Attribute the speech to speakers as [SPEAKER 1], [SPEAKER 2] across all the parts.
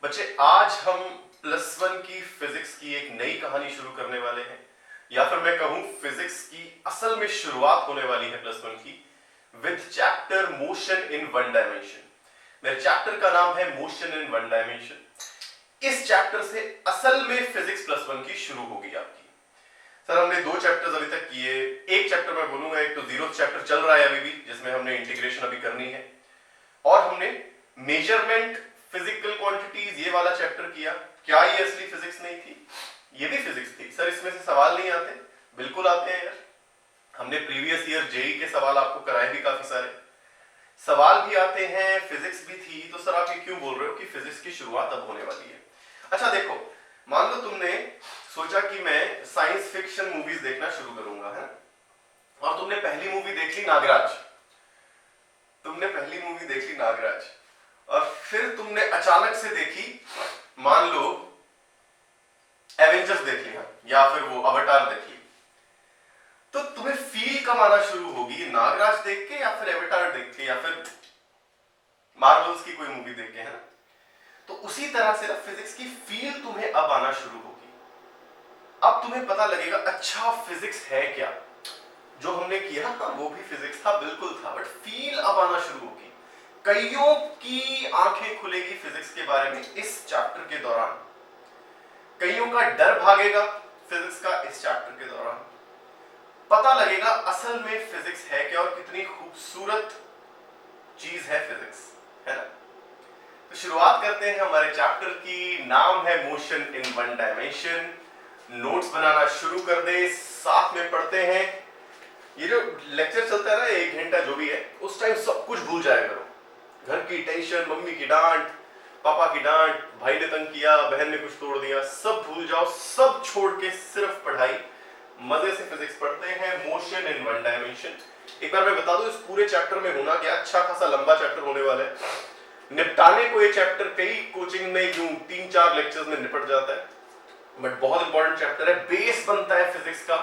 [SPEAKER 1] बच्चे आज हम +1 की फिजिक्स की एक नई कहानी शुरू करने वाले हैं, या फिर मैं कहूं फिजिक्स की असल में शुरुआत होने वाली है +1 की with chapter motion in one dimension. मेरे चैप्टर का नाम है मोशन इन वन डायमेंशन। इस चैप्टर से असल में फिजिक्स +1 की शुरू होगी आपकी। सर हमने 2 चैप्टर्स अभी तक किए, एक चैप्टर मैं बोलूंगा, एक तो 0th चैप्टर चल रहा है अभी भी, जिसमें हमने इंटीग्रेशन अभी करनी है, और हमने मेजरमेंट फिजिकल क्वांटिटीज ये वाला चैप्टर किया। क्या ये असली फिजिक्स नहीं थी? ये भी फिजिक्स थी। सर इसमें से सवाल नहीं आते? बिल्कुल आते हैं यार। हमने प्रीवियस ईयर जेई के सवाल आपको कराए भी, काफी सारे सवाल भी आते हैं, फिजिक्स भी थी। तो सर आप ये क्यों बोल रहे हो कि फिजिक्स की शुरुआत अब होने वाली है? अच्छा देखो, मान लो तुमने सोचा कि मैं साइंस फिक्शन मूवीज देखना शुरू करूंगा, है, और तुमने पहली मूवी देख ली नागराज। और फिर तुमने अचानक से देखी, मान लो एवेंजर्स देख लिया, या फिर वो अवतार देख ली। तो तुम्हें फील कब आना शुरू होगी? नागराज देख के, या फिर अवतार देख के, या फिर मार्वल्स की कोई मूवी देख के, है ना? तो उसी तरह से ना फिजिक्स की फील तुम्हें अब आना शुरू होगी। अब तुम्हें पता लगेगा अच्छा फिजिक्स है क्या। जो हमने किया था वो भी फिजिक्स था, बिल्कुल था, बट फील अब आना शुरू होगी। कईयों की आंखें खुलेगी फिजिक्स के बारे में इस चैप्टर के दौरान। कईयों का डर भागेगा फिजिक्स का इस चैप्टर के दौरान। पता लगेगा असल में फिजिक्स है क्या और कितनी खूबसूरत चीज है फिजिक्स, है ना? तो शुरुआत करते हैं हमारे चैप्टर की। नाम है motion in one dimension. Notes बनाना शुरू कर दे, साथ में पढ़ते हैं। ये जो लेक्चर चलता है ना 1 घंटा जो भी है, उस टाइम सब कुछ भूल जाया करो। घर की टेंशन, मम्मी की डांट, पापा की डांट, भाई ने तंग किया, बहन ने कुछ तोड़ दिया, सब भूल जाओ। सब छोड़ के सिर्फ पढ़ाई, मजे से फिजिक्स पढ़ते हैं। Motion in one dimension. एक बार मैं बता दूं इस पूरे चैप्टर में होना क्या, अच्छा खासा लंबा चैप्टर होने वाला है। निपटाने को ये चैप्टर कई कोचिंग में यूं 3-4 लेक्चर्स में निपट जाता है, बट बहुत इंपॉर्टेंट चैप्टर है। बेस बनता है फिजिक्स का,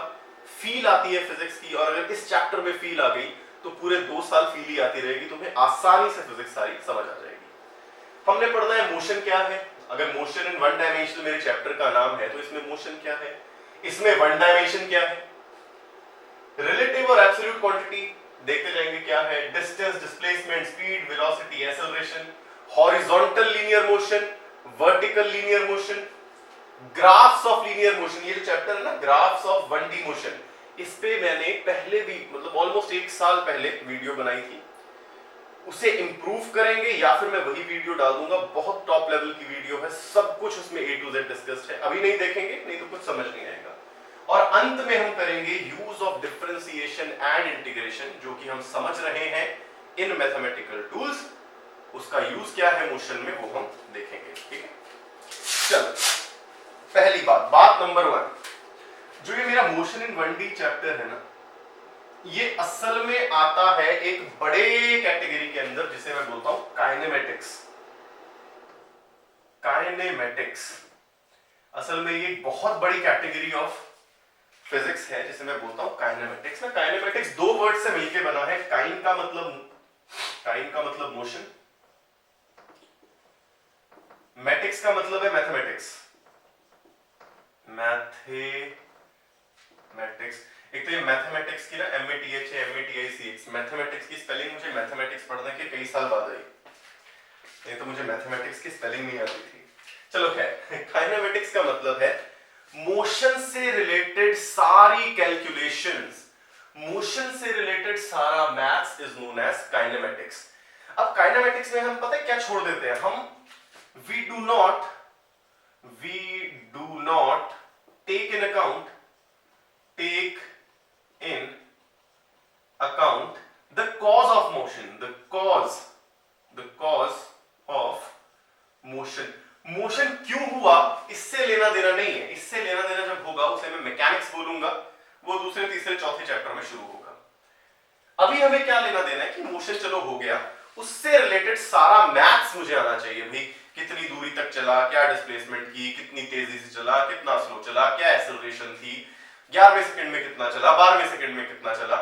[SPEAKER 1] फील आती है फिजिक्स की, और अगर इस चैप्टर में फील आ गई तो पूरे 2 साल फील ही आती रहेगी, तुम्हें आसानी से फिजिक्स सारी समझ आ जाएगी। हमने पढ़ना है मोशन क्या है। अगर मोशन इन वन डायमेंशन मेरे चैप्टर का नाम है, तो इसमें मोशन क्या है, इसमें वन डायमेंशन क्या है, रिलेटिव और एब्सोल्यूट क्वांटिटी देखते जाएंगे क्या है, distance, displacement, speed, velocity, acceleration, horizontal linear motion, vertical linear motion, graphs of linear motion. ये जो चैप्टर है ना, ग्राफ्स ऑफ 1D मोशन, इस पे मैंने पहले भी, मतलब ऑलमोस्ट 1 साल पहले वीडियो बनाई थी। उसे इंप्रूव करेंगे, या फिर मैं वही वीडियो डाल दूंगा। बहुत टॉप लेवल की वीडियो है, सब कुछ उसमें A to Z डिस्कस्ड है। अभी नहीं देखेंगे नहीं तो कुछ समझ नहीं आएगा। और अंत में हम करेंगे use of differentiation and integration, जो कि हम समझ रहे हैं इन मैथमेटिकल टूल्स। उसका यूज क्या है मोशन में, वो हम देखेंगे। ठीक है, चलो पहली बात नंबर 1, जो ये मेरा मोशन इन 1D चैप्टर है ना, ये असल में आता है एक बड़े कैटेगरी के अंदर, जिसे मैं बोलता हूं काइनेमेटिक्स। असल में ये बहुत बड़ी कैटेगरी ऑफ फिजिक्स है, जिसे मैं बोलता हूं काइनेमेटिक्स। ना काइनेमेटिक्स 2 वर्ड से मिलकर बना है। काइन का मतलब मोशन, मैटिक्स का मतलब है मैथमेटिक्स। एक तो ये मैथमेटिक्स की ना MATH मैथमेटिक्स की स्पेलिंग मुझे मैथमेटिक्स पढ़ने के कई साल बाद आई, नहीं तो मुझे मैथमेटिक्स की स्पेलिंग नहीं आती थी। चलो खैर, काइनेमेटिक्स का मतलब है मोशन से रिलेटेड सारी कैलकुलेशंस, मोशन से रिलेटेड सारा maths is known as kinematics. अब काइनेमेटिक्स में हम पता है क्या छोड़ देते हैं, हम we do not take in account the cause of motion। Motion क्यों हुआ इससे लेना देना नहीं है। इससे लेना देना जब होगा उसे मैं मैकेनिक्स बोलूंगा, वो दूसरे तीसरे चौथे चैप्टर में शुरू होगा। अभी हमें क्या लेना देना है कि मोशन चलो हो गया, उससे रिलेटेड सारा मैथ्स मुझे आना चाहिए। भाई कितनी दूरी तक चला, क्या डिस्प्लेसमेंट की, कितनी तेजी से चला, कितना स्लो चला, क्या एक्सेलरेशन थी, 11वें सेकंड में कितना चला, 12वें सेकंड में कितना चला,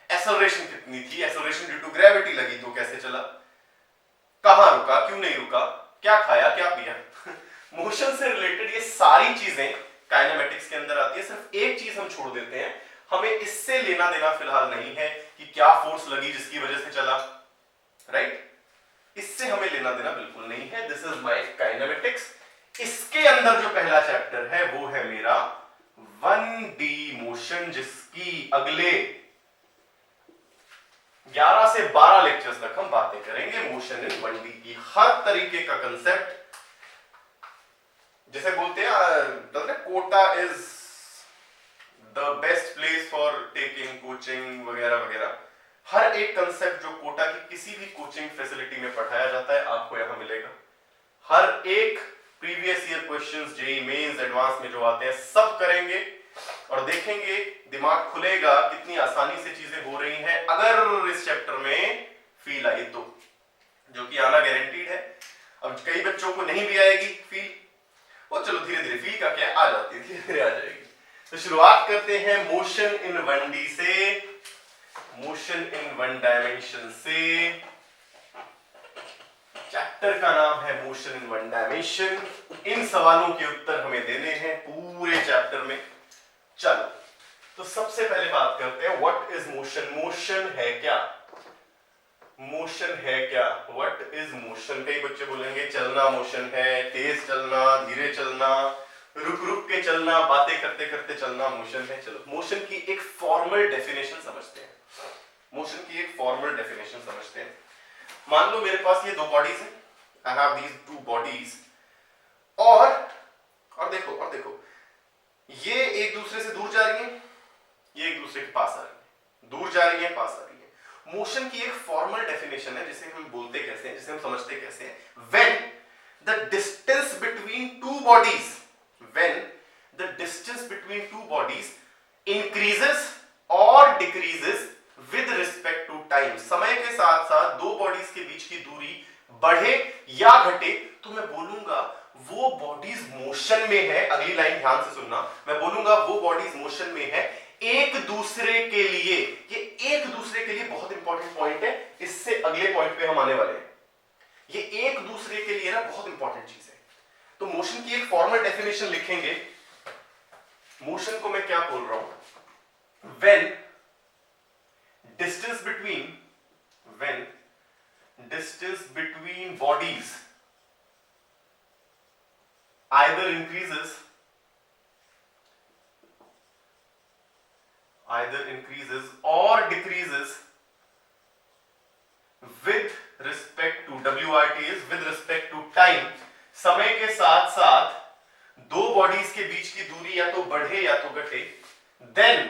[SPEAKER 1] एक्सेलरेशन कितनी थी, एक्सेलरेशन ड्यू टू ग्रेविटी लगी तो कैसे चला, कहां रुका, क्यों नहीं रुका, क्या खाया, क्या पिया। मोशन से रिलेटेड ये सारी चीजें काइनेमेटिक्स के अंदर आती है। सिर्फ एक चीज हम छोड़ देते हैं, हमें इससे लेना देना फिलहाल नहीं है कि क्या फोर्स लगी जिसकी वजह से चला, राइट? इससे हमें लेना देना बिल्कुल नहीं है। This is my kinematics. इसके अंदर जो पहला चैप्टर है वो है मेरा 1D मोशन, जिसकी अगले 11 से 12 लेक्चर्स तक हम बातें करेंगे मोशन इन 1D की। हर तरीके का कंसेप्ट, जैसे बोलते हैं Kota is the best place for taking coaching वगैरह वगैरह, हर एक कंसेप्ट जो कोटा की किसी भी कोचिंग फैसिलिटी में पढ़ाया जाता है आपको यहां मिलेगा। हर एक previous year questions, JEE mains, advance में जो आते हैं सब करेंगे और देखेंगे, दिमाग खुलेगा कितनी आसानी से चीजें हो रही हैं अगर इस चैप्टर में फील आई तो, जो कि आना गारंटीड है। अब कई बच्चों को नहीं भी आएगी फील, वो चलो धीरे धीरे फील का क्या आ जाती है, धीरे धीरे आ जाएगी। तो शुरुआत करते हैं मोशन इन 1D से, मोशन इन 1 डायमेंशन से। चैप्टर का नाम है मोशन इन 1 डायमेंशन। इन सवालों के उत्तर हमें देने हैं पूरे चैप्टर में। चलो, तो सबसे पहले बात करते हैं व्हाट इज मोशन। मोशन है क्या? मोशन है क्या? What is motion? कई बच्चे बोलेंगे चलना मोशन है, तेज चलना, धीरे चलना, रुक रुक के चलना, बातें करते करते चलना मोशन है। चलो, मोशन की एक फॉर्मल डेफिनेशन समझते हैं। मोशन की एक फॉर्मल डेफिनेशन समझते हैं। मान लो मेरे पास ये दो बॉडीज हैं, I have these two bodies, और देखो ये एक दूसरे से दूर जा रही है, ये एक दूसरे के पास आ रही है, दूर जा रही है, पास आ रही है। मोशन की एक फॉर्मल डेफिनेशन है, जिसे हम बोलते कैसे हैं, जिसे हम समझते कैसे हैं, when the distance between two bodies, when the distance between two bodies increases और decreases with respect to time. समय के साथ साथ दो बॉडीज के बीच की दूरी बढ़े या घटे तो मैं बोलूंगा वो बॉडीज मोशन में है। अगली लाइन ध्यान से सुनना, मैं बोलूंगा वो बॉडीज मोशन में है एक दूसरे के लिए। ये एक दूसरे के लिए बहुत इंपॉर्टेंट पॉइंट है, इससे अगले पॉइंट पे हम आने वाले हैं। ये एक दूसरे के लिए ना बहुत इंपॉर्टेंट चीज है। तो मोशन की एक फॉर्मल डेफिनेशन लिखेंगे। मोशन को मैं क्या बोल रहा हूं? When distance between bodies either increases or decreases with respect to, WRT is with respect to time, समय के साथ साथ दो बॉडीज के बीच की दूरी या तो बढ़े या तो घटे, then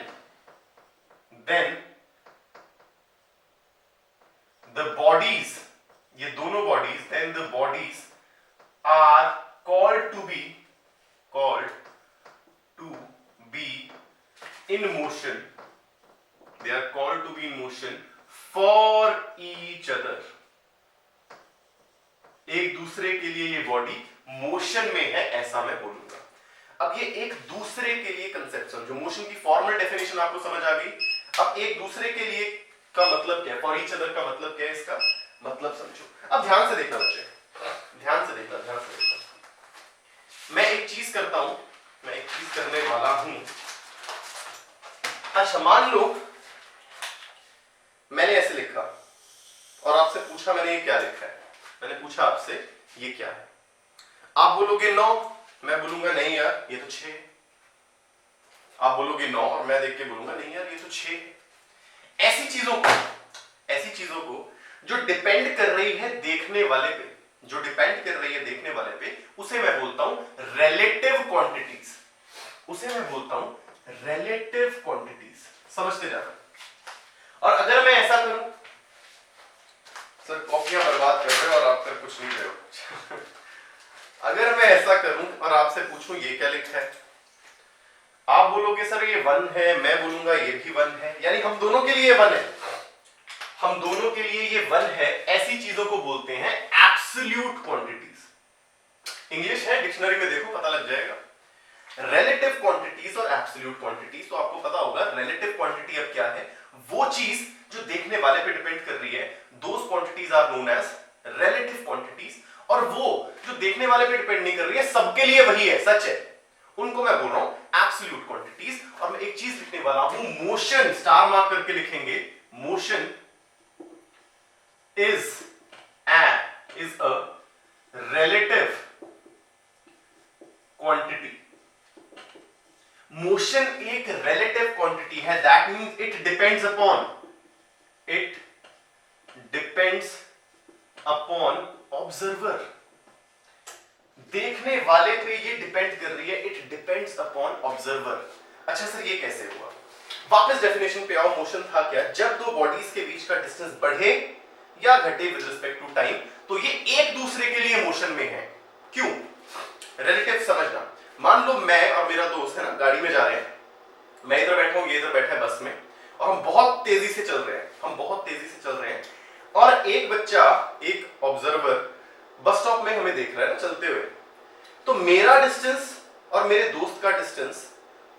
[SPEAKER 1] the bodies, ये दोनों bodies, then the bodies are called to be in motion, they are called to be in motion for each other। एक दूसरे के लिए ये बॉडी मोशन में है, ऐसा मैं बोलूंगा। अब ये एक दूसरे के लिए कंसेप्ट समझो, मोशन की फॉर्मल डेफिनेशन आपको समझ आ गई। अब एक दूसरे के लिए का मतलब क्या है, फॉर ईच अदर का मतलब क्या है, इसका मतलब समझो। अब ध्यान से देखना बच्चे, ध्यान से देखना। मैं एक चीज करता हूं, मैं एक चीज करने वाला हूं। अच्छा, मान लो मैंने ऐसे लिखा और आपसे पूछा मैंने ये क्या लिखा है, मैंने पूछा आपसे ये क्या है, आप बोलोगे 9, मैं बोलूंगा नहीं यार ये तो 6। आप बोलोगे 9 और मैं देख के बोलूंगा नहीं यार ये तो 6 है। ऐसी चीजों को जो डिपेंड कर रही है देखने वाले पे, जो डिपेंड कर रही है देखने वाले पे, उसे मैं बोलता हूं रिलेटिव क्वांटिटीज, उसे मैं बोलता हूं रिलेटिव क्वांटिटीज। समझते जाना। और अगर मैं ऐसा करूं, सर कॉपियां बर्बाद कर रहे हो और आप कर कुछ नहीं रहे हो। अगर मैं ऐसा करूं और आपसे पूछूं ये क्या लिखा है, आप बोलोगे सर ये 1 है, मैं बोलूंगा ये भी 1 है, यानी हम दोनों के लिए 1 है, हम दोनों के लिए ये 1 है। ऐसी चीजों को बोलते हैं एब्सोल्यूट क्वांटिटीज। इंग्लिश है, डिक्शनरी में देखो पता लग जाएगा। रिलेटिव क्वांटिटीज और एब्सोल्यूट क्वांटिटीज, तो आपको पता होगा रिलेटिव क्वांटिटी अब क्या है, वो चीज जो देखने वाले पे डिपेंड कर रही है, those quantities are known as relative quantities. और वो जो देखने वाले पे डिपेंड नहीं कर रही है, सबके लिए वही है, सच है, उनको मैं बोल रहा हूं एब्सोल्यूट क्वांटिटीज। और मैं एक चीज लिखने वाला हूं, मोशन, स्टार मार्क करके लिखेंगे, motion is a relative quantity। Motion एक relative quantity है, that means it depends upon observer। देखने वाले पे ये डिपेंड कर रही है, it depends upon observer। अच्छा सर ये कैसे हुआ? वापस डेफिनेशन पे आओ। मोशन था क्या? जब दो बॉडीज के बीच का डिस्टेंस बढ़े या घटे विद रिस्पेक्ट टू टाइम, तो ये एक दूसरे के लिए मोशन में है। क्यों? रिलेटिव समझना। मान लो मैं और मेरा दोस्त है ना, गाड़ी में जा रहे हैं, मैं इधर बैठा हूं, ये इधर बैठा है बस में, और हम बहुत तेजी से चल रहे हैं, और एक बच्चा, एक ऑब्जर्वर बस स्टॉप में हमें देख रहा है ना चलते हुए, तो मेरा डिस्टेंस और मेरे दोस्त का डिस्टेंस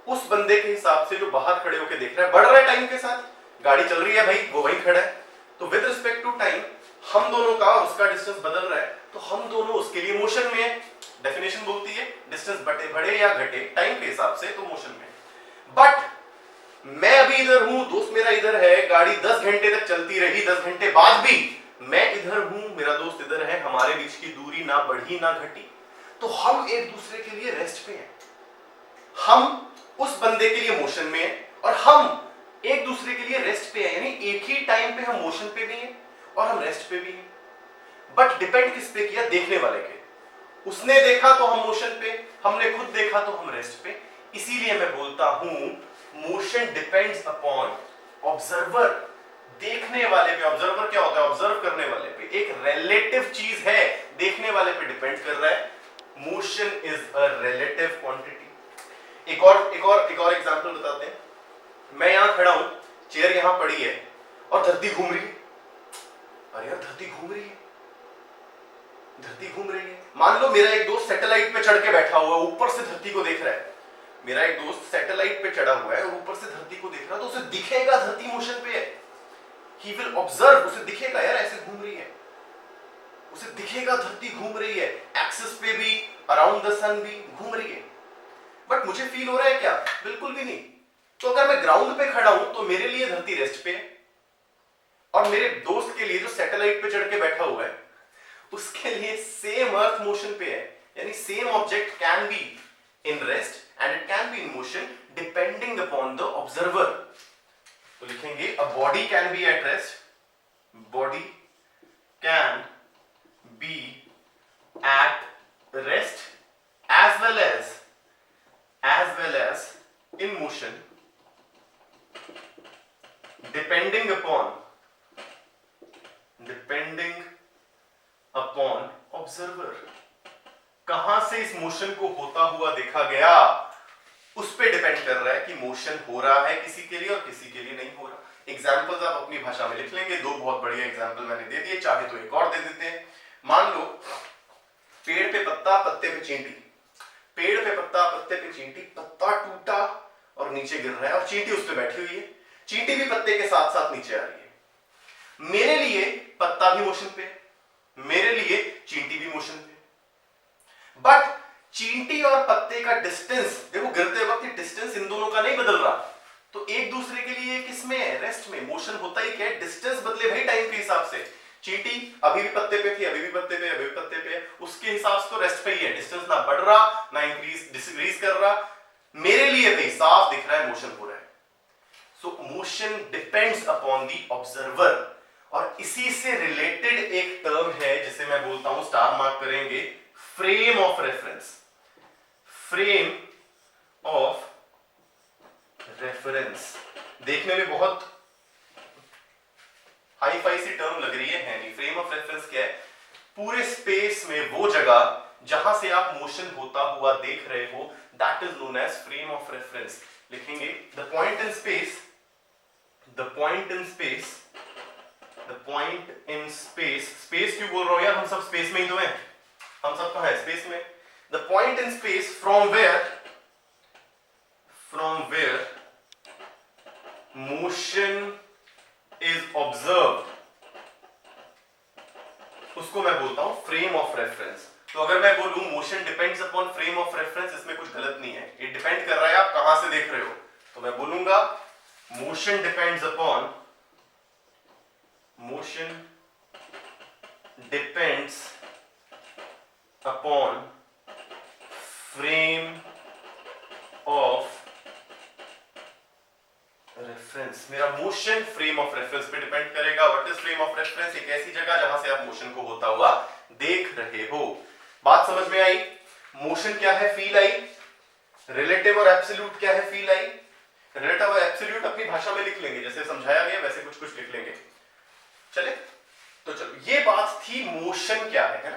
[SPEAKER 1] उस बंदे के हिसाब से जो बाहर खड़े होकर देख रहा है बढ़ रहा है टाइम के साथ। गाड़ी चल रही है भाई, वो वहीं खड़ा है, तो विद रिस्पेक्ट टू टाइम हम दोनों का और उसका डिस्टेंस बदल रहा है, तो हम दोनों उसके लिए मोशन में है। डेफिनेशन बोलती है डिस्टेंस बढ़े या घटे टाइम के हिसाब से, तो मोशन में। बट मैं अभी इधर हूं, दोस्त मेरा इधर है, गाड़ी 10 घंटे तक चलती रही, 10 घंटे बाद भी मैं इधर हूं, मेरा दोस्त इधर है, हमारे बीच की दूरी ना बढ़ी ना घटी, तो हम एक दूसरे के लिए रेस्ट पे हैं। हम उस बंदे के लिए मोशन में हैं और हम एक दूसरे के लिए रेस्ट पे हैं, यानी एक ही टाइम पे हम मोशन पे भी हैं और हम रेस्ट पे भी हैं। बट डिपेंड किस पे किया? देखने वाले के। उसने देखा तो हम मोशन पे, हमने खुद देखा तो हम रेस्ट पे। इसीलिए मैं बोलता हूं मोशन डिपेंड्स अपॉन ऑब्जर्वर। देखने वाले पे, ऑब्जर्वर क्या होता है? ऑब्जर्व करने वाले पे, एक रिलेटिव चीज है, देखने वाले पे डिपेंड कर रहा है। Motion is a relative quantity. एक और एग्जांपल बताते हैं। मैं यहां खड़ा हूं, चेयर यहां पड़ी है और धरती घूम रही है। अरे यार धरती घूम रही है। मान लो मेरा एक दोस्त सैटेलाइट पे चढ़ के बैठा हुआ है, ऊपर से धरती को देख रहा है। मेरा एक दोस्त सैटेलाइट पे चढ़ा हुआ है और ऊपर से धरती को देख रहा है, तो उसे दिखेगा धरती मोशन पे है। ही विल ऑब्जर्व, उसे दिखेगा यार ऐसे घूम रही है, उसे दिखेगा धरती घूम रही है, एक्सिस पे भी, अराउंड द सन भी घूम रही है। बट मुझे फील हो रहा है क्या? बिल्कुल भी नहीं। तो अगर मैं ग्राउंड पे खड़ा हूं तो मेरे लिए धरती रेस्ट पे है, और मेरे दोस्त के लिए जो सैटेलाइट पे चढ़ के बैठा हुआ है उसके लिए सेम अर्थ मोशन पे है। यानी same object can be in rest and it can be in motion depending upon the observer. तो लिखेंगे a body can be at rest, body can be at rest as well as in motion depending upon observer। कहां से इस motion को होता हुआ देखा गया उस पे डिपेंड कर रहा है कि मोशन हो रहा है किसी के लिए और किसी के लिए नहीं हो रहा। एग्जांपल्स आप अपनी भाषा में लिख लेंगे। दो बहुत बढ़िया एग्जांपल मैंने दे दिए, चाहे तो एक और दे देते हैं। मान लो पेड़ पे पत्ता, पत्ते पे चींटी, पेड़ पे पत्ता, पत्ते पे चींटी, पत्ता टूटा और नीचे गिर रहा है और चींटी उस पे बैठी हुई है, चींटी भी पत्ते के साथ साथ नीचे आ रही है। मेरे लिए पत्ता भी मोशन पे, मेरे लिए चींटी भी मोशन पे। बट चींटी और पत्ते का डिस्टेंस देखो, गिरते वक्त डिस्टेंस इन दोनों का नहीं बदल रहा, तो एक दूसरे के लिए किसमें है? रेस्ट में। मोशन होता ही क्या है? डिस्टेंस बदले भाई टाइम के हिसाब से। चींटी अभी भी पत्ते पे थी, अभी भी पत्ते पे, अभी भी पत्ते पे, उसके हिसाब से तो रेस्ट पे ही है, डिस्टेंस ना बढ़ रहा ना इंक्रीज डिक्रीज कर रहा। मेरे लिए भाई साफ दिख रहा है मोशन हो रहा है। सो motion depends upon the observer. और इसी से रिलेटेड एक टर्म है जिसे मैं बोलता हूं, स्टार मार्क करेंगे, frame of reference. Frame of reference देखने में बहुत हाई फाई सी टर्म लग रही है नहीं। फ्रेम ऑफ रेफरेंस क्या है? पूरे स्पेस में वो जगह जहां से आप मोशन होता हुआ देख रहे हो, that is known as frame of reference. लिखेंगे the point in space, the point in space, the point in space. Space क्यों बोल रहा हूं यार? हम सब स्पेस में ही तो हैं, हम सब कहां है? स्पेस में। The point in space from where motion is observed, उसको उसको मैं बोलता हूं फ्रेम ऑफ रेफरेंस। तो अगर मैं बोलूं motion depends upon frame of reference, इसमें कुछ गलत नहीं है, ये डिपेंड कर रहा है आप कहां से देख रहे हो। तो मैं बोलूंगा motion depends upon frame of reference. मेरा मोशन फ्रेम ऑफ रेफरेंस पे डिपेंड करेगा। What is frame of reference? एक ऐसी जगह जहां से आप मोशन को होता हुआ देख रहे हो। बात समझ में आई? मोशन क्या है? Feel I. रिलेटिव और एब्सोल्यूट क्या है? Feel I. रिलेटिव और एब्सोल्यूट अपनी भाषा में लिख लेंगे, जैसे समझाया गया वैसे कुछ कुछ लिख लेंगे। चले तो चलो, ये बात थी मोशन क्या है ना।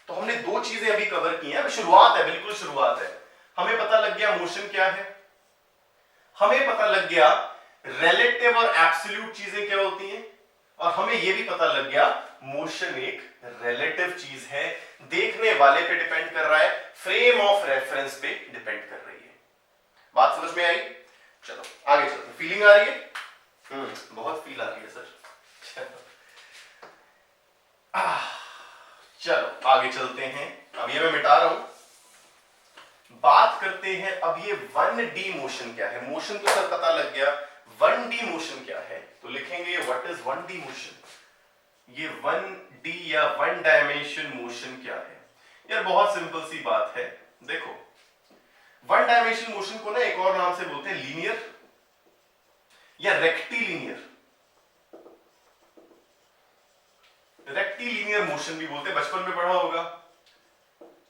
[SPEAKER 1] तो हमने दो चीजें अभी कवर की हैं, अभी शुरुआत है, बिल्कुल शुरुआत है। हमें पता लग गया मोशन क्या है, हमें पता लग गया रिलेटिव और एब्सोल्यूट चीजें क्या होती हैं, और हमें यह भी पता लग गया मोशन एक रिलेटिव चीज है, देखने वाले पे डिपेंड कर रहा है, फ्रेम ऑफ रेफरेंस पे डिपेंड कर रही है। बात समझ में आई? चलो आगे चलते। फीलिंग आ रही है? बहुत फील आ रही है सर। चलो आगे चलते हैं। अब ये मैं मिटा रहा हूं, बात करते हैं अब ये 1D मोशन क्या है। मोशन तो सर पता लग गया, 1D मोशन क्या है तो लिखेंगे व्हाट इज 1D मोशन। ये 1D या 1 डायमेंशन मोशन क्या है? यार बहुत सिंपल सी बात है, देखो 1 डायमेंशन मोशन को ना एक और नाम से बोलते हैं लीनियर या रेक्टिलिनियर। रेक्टिलिनियर मोशन भी बोलते हैं, बचपन में पढ़ा होगा,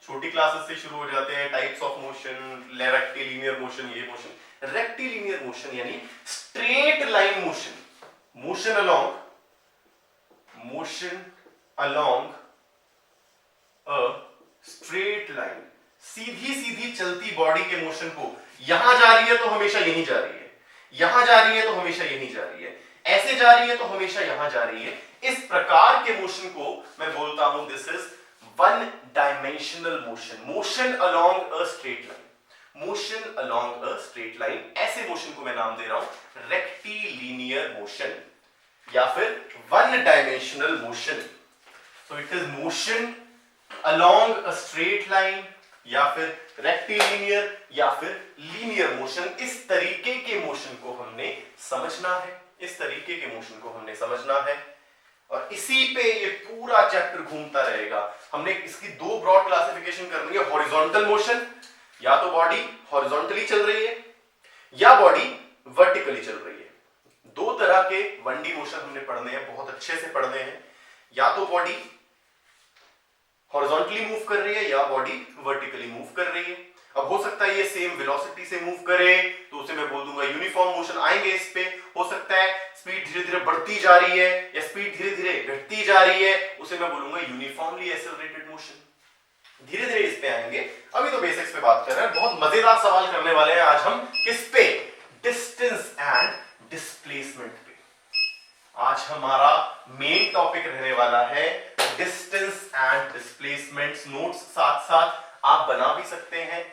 [SPEAKER 1] छोटी क्लासेस से शुरू हो जाते हैं, types of motion, rectilinear motion, ये मोशन। रेक्टिलिनियर मोशन यानी straight line motion, motion along a straight line. सीधी सीधी चलती बॉडी के मोशन को यहां जा रही है तो हमेशा यहीं जा रही है, यहां जा रही है तो हमेशा यहीं जा रही है, ऐसे जा रही है तो हमेशा यहां जा रही है। इस प्रकार के मोशन को मैं बोलता हूं this is 1 dimensional motion, motion along a straight line, motion along a straight line. ऐसे मोशन को मैं नाम दे रहा हूं रेक्टिलिनियर मोशन या फिर 1 dimensional motion. So it is motion along a straight line या फिर रेक्टिलिनियर या फिर लीनियर मोशन। इस तरीके के मोशन को हमने समझना है, इस तरीके के मोशन को हमने समझना है, और इसी पे ये पूरा चैप्टर घूमता रहेगा। हमने इसकी दो ब्रॉड क्लासिफिकेशन करनी है, हॉरिजॉन्टल मोशन, या तो बॉडी हॉरिजॉन्टली चल रही है या बॉडी वर्टिकली चल रही है। दो तरह के 1D मोशन हमने पढ़ने हैं, बहुत अच्छे से पढ़ने हैं, या तो बॉडी हॉरिजॉन्टली मूव कर रही है या बॉडी वर्टिकली मूव कर रही है। अब हो सकता है ये सेम वेलोसिटी से मूव करे तो उसे मैं बोल दूंगा यूनिफॉर्म मोशन। आएंगे इस पे, हो सकता है स्पीड धीरे धीरे बढ़ती जा रही है या स्पीड धीरे धीरे घटती जा रही है, उसे मैं बोलूंगा यूनिफॉर्मली एक्सेलरेटेड मोशन। धीरे धीरे इस पे आएंगे, अभी तो बेसिक्स पे बात कर रहे हैं। बहुत मजेदार सवाल करने वाले हैं आज हम, किस पे? डिस्टेंस एंड डिस्प्लेसमेंट पे। आज हमारा मेन टॉपिक रहने वाला है डिस्टेंस एंड डिस्प्लेसमेंट। नोट्स साथ साथ आप बना भी सकते हैं,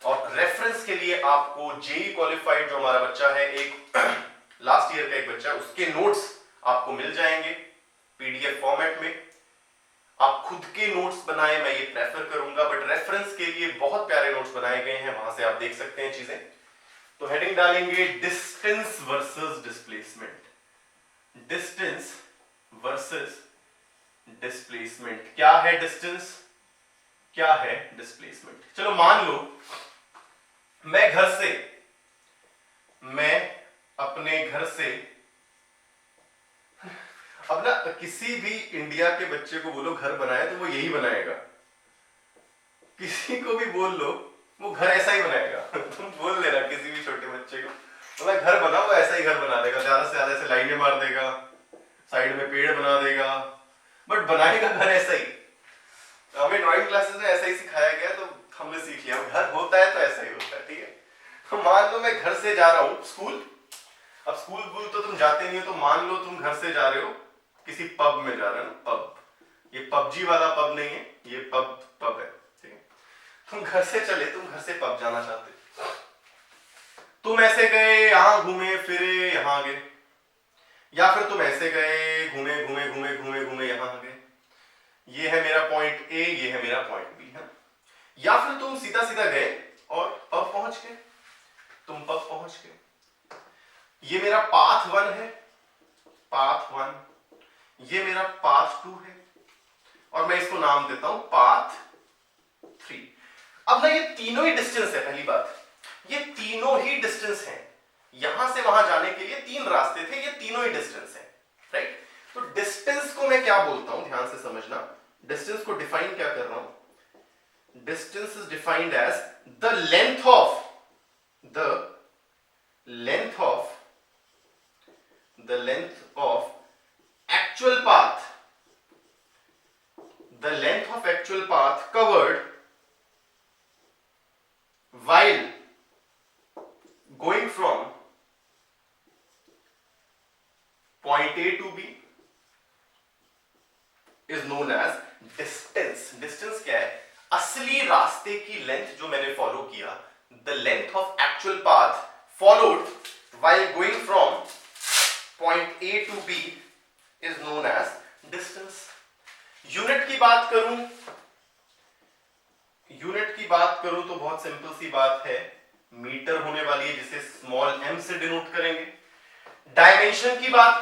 [SPEAKER 1] और रेफरेंस के लिए आपको जेई क्वालिफाइड जो हमारा बच्चा है, एक लास्ट ईयर का एक बच्चा, उसके नोट्स आपको मिल जाएंगे पीडीएफ फॉर्मेट में। आप खुद के नोट्स बनाएं, मैं ये प्रेफर करूंगा, बट रेफरेंस के लिए बहुत प्यारे नोट्स बनाए गए हैं, वहां से आप देख सकते हैं चीजें। तो हेडिंग डालेंगे distance versus displacement. Distance versus displacement. क्या है डिस्टेंस, क्या है डिस्प्लेसमेंट? चलो मान लो मैं अपने घर से अब ना, किसी भी इंडिया के बच्चे को बोलो घर बनाए तो वो यही बनाएगा, किसी को भी बोल लो वो घर ऐसा ही बनाएगा। तुम बोल देना किसी भी छोटे बच्चे को, तो मैं घर बना, वो ऐसा ही घर बना देगा, ज्यादा से ज्यादा ऐसे लाइनें मार देगा, साइड में पेड़ बना देगा, बट बनाएगा घर ऐसा ही। हमें ड्राइंग क्लासेस में ऐसा ही सिखाया गया, तो हमने सीख लिया घर होता है तो ऐसा ही होता है, ठीक है। तो मान लो मैं घर से जा रहा हूँ स्कूल, अब स्कूल तो तुम जाते नहीं हो, तो मान लो तुम घर से जा रहे हो, किसी पब में जा रहे हो, पब, ये पबजी वाला पब नहीं है, ये पब है, ठीक है। तुम घर से चले, तुम घर से पब जाना चाहते, तुम ऐसे गए, यहां घूमे फिरे, यहां गए, या फिर तुम ऐसे गए, घूमे घूमे घूमे घूमे घूमे यहां गए। ये है मेरा पॉइंट ए, ये है मेरा पॉइंट बी, है। या फिर तुम सीधा सीधा गए और पब पहुंच गए, तुम पब पहुंच गए। ये मेरा पाथ 1 है, पाथ 1, ये मेरा पाथ 2 है, और मैं इसको नाम देता हूं पाथ 3। अब ना ये तीनों ही डिस्टेंस है, पहली बात ये तीनों ही डिस्टेंस है, यहां से वहां जाने के लिए 3 रास्ते थे, ये तीनों ही डिस्टेंस है, राइट। तो डिस्टेंस को मैं क्या बोलता हूं, ध्यान से समझना, डिस्टेंस को डिफाइन क्या कर रहा हूं, distance is defined as the length of actual path, the length of actual path covered while going from point A to B is known as distance। distance क्या है, असली रास्ते की लेंथ जो मैंने फॉलो किया, the length of actual path followed while going from point A to B is known as distance. Unit की बात करूं, तो बहुत सिंपल सी बात है, मीटर होने वाली है जिसे स्मॉल m से डिनोट करेंगे। डायमेंशन की बात